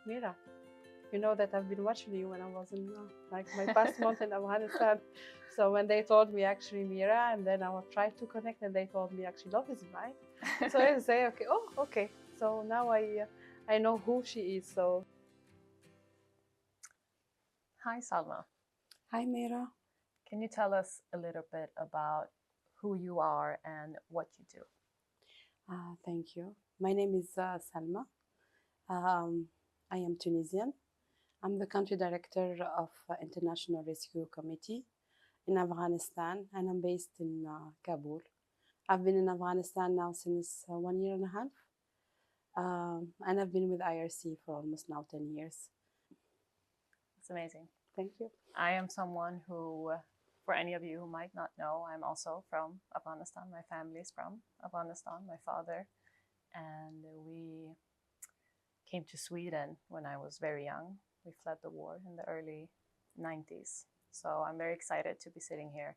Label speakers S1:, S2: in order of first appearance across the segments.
S1: Mira, you know that I've been watching you when I was in like my past month in Afghanistan. So when they told me actually Mira, and then I tried to connect, and they told me actually love is blind. So I say, okay, oh, okay. So now I know who she is. So
S2: Hi, Salma.
S1: hi, Mira.
S2: Can you tell us a little bit about who you are and what you do?
S1: Thank you. My name is Salma. Um, I am Tunisian. I'm the country director of International Rescue Committee in Afghanistan, and I'm based in Kabul. I've been in Afghanistan now since 1 year and a half, and I've been with IRC for almost now 10 years.
S2: It's amazing.
S1: Thank you.
S2: I am someone who, for any of you who might not know, I'm also from Afghanistan. My family is from Afghanistan, my father. And we came to Sweden when I was very young. We fled the war in the early 90s. So I'm very excited to be sitting here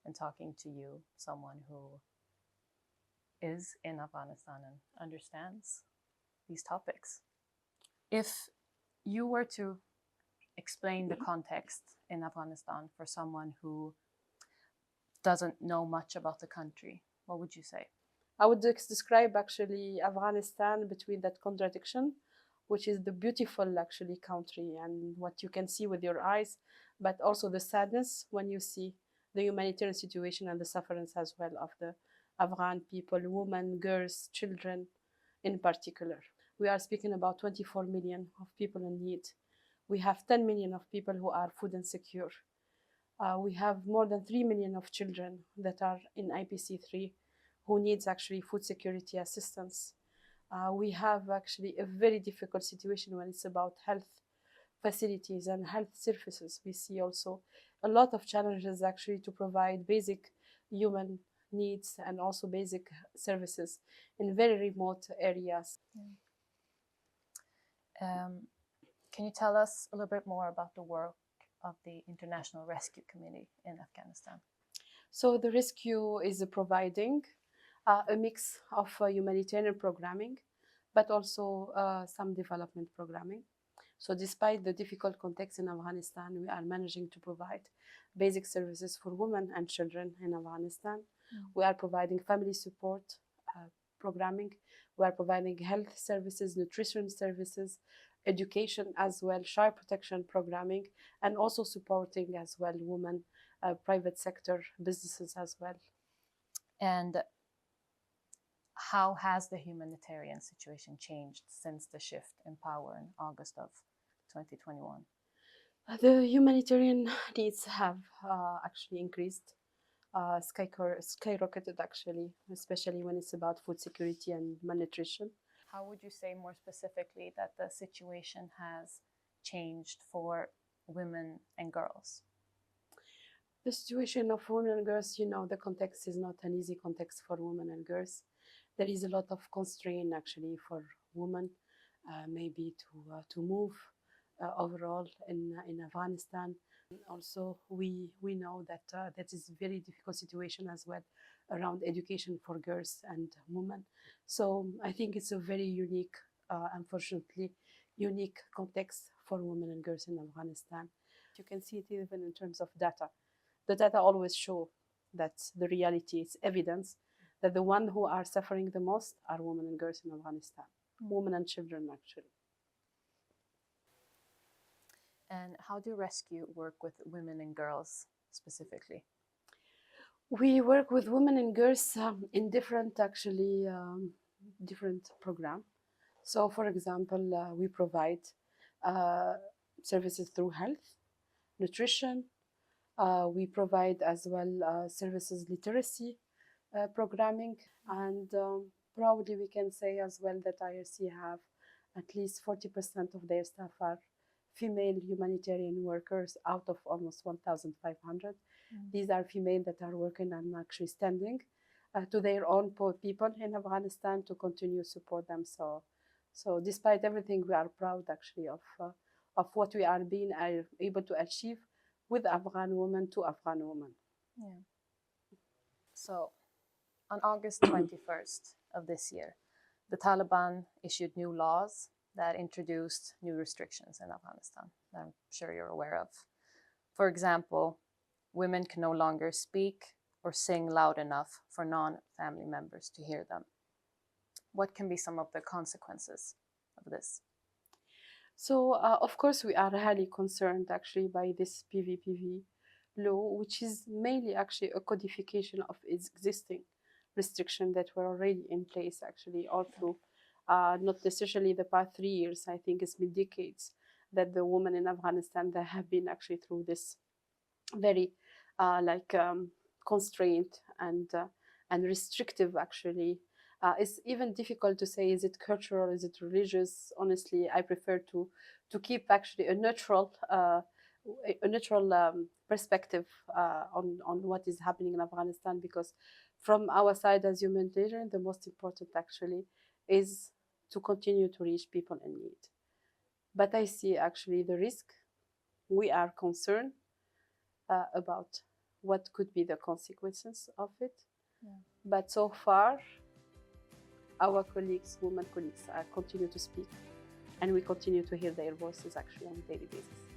S2: and talking to you, someone who is in Afghanistan and understands these topics. If you were to explain the context in Afghanistan for someone who doesn't know much about the country, what would you say?
S1: I would describe actually Afghanistan between that contradiction, which is the beautiful actually country and what you can see with your eyes, but also the sadness when you see the humanitarian situation and the sufferance as well of the Afghan people, women, girls, children in particular. We are speaking about 24 million of people in need. We have 10 million of people who are food insecure. We have more than 3 million of children that are in IPC3 who needs actually food security assistance. We have actually a very difficult situation when it's about health facilities and health services. We see also a lot of challenges actually to provide basic human needs and also basic services in very remote areas.
S2: Can you tell us a little bit more about the work of the International Rescue Committee in Afghanistan?
S1: So the rescue is providing a mix of humanitarian programming, but also some development programming. So despite the difficult context in Afghanistan, we are managing to provide basic services for women and children in Afghanistan. We are providing family support programming. We are providing health services, nutrition services, education as well, child protection programming, and also supporting as well women, private sector businesses as well.
S2: And how has the humanitarian situation changed since the shift in power in August of 2021?
S1: The humanitarian needs have actually increased, skyrocketed actually, especially when it's about food security and malnutrition.
S2: How would you say more specifically that the situation has changed for women and girls?
S1: The situation of women and girls, you know, the context is not an easy context for women and girls. There is a lot of constraint actually for women, maybe to move overall in Afghanistan. Also, we know that that is a very difficult situation as well around education for girls and women. So I think it's a very unique, unfortunately, unique context for women and girls in Afghanistan. You can see it even in terms of data. The data always show that the reality is evidence that the ones who are suffering the most are women and girls in Afghanistan, women and children actually.
S2: And how do rescue work with women and girls specifically?
S1: We work with women and girls in different different program. So for example, we provide uh, services through health, nutrition. We provide as well services literacy programming, and proudly we can say as well that IRC have at least 40% of their staff are female humanitarian workers out of almost 1,500. These are female that are working and actually standing to their own people in Afghanistan to continue support them. So despite everything, we are proud actually of what we are being able to achieve with Afghan women to Afghan women.
S2: Yeah. So on August 21st of this year, the Taliban issued new laws that introduced new restrictions in Afghanistan that I'm sure you're aware of. For example, women can no longer speak or sing loud enough for non-family members to hear them. What can be some of the consequences of this?
S1: So, of course, we are highly concerned actually by this PVPV law, which is mainly actually a codification of its existing restrictions that were already in place actually all through, not necessarily the past 3 years. I think it's been decades that the women in Afghanistan that have been actually through this very constraint and restrictive actually. It's even difficult to say, is it cultural, is it religious? Honestly, I prefer to keep actually a neutral perspective on what is happening in Afghanistan, because from our side as humanitarian, the most important actually is to continue to reach people in need. But I see actually the risk. We are concerned about what could be the consequences of it.
S2: Yeah.
S1: But so far, our colleagues, women colleagues, continue to speak, and we continue to hear their voices actually on a daily basis.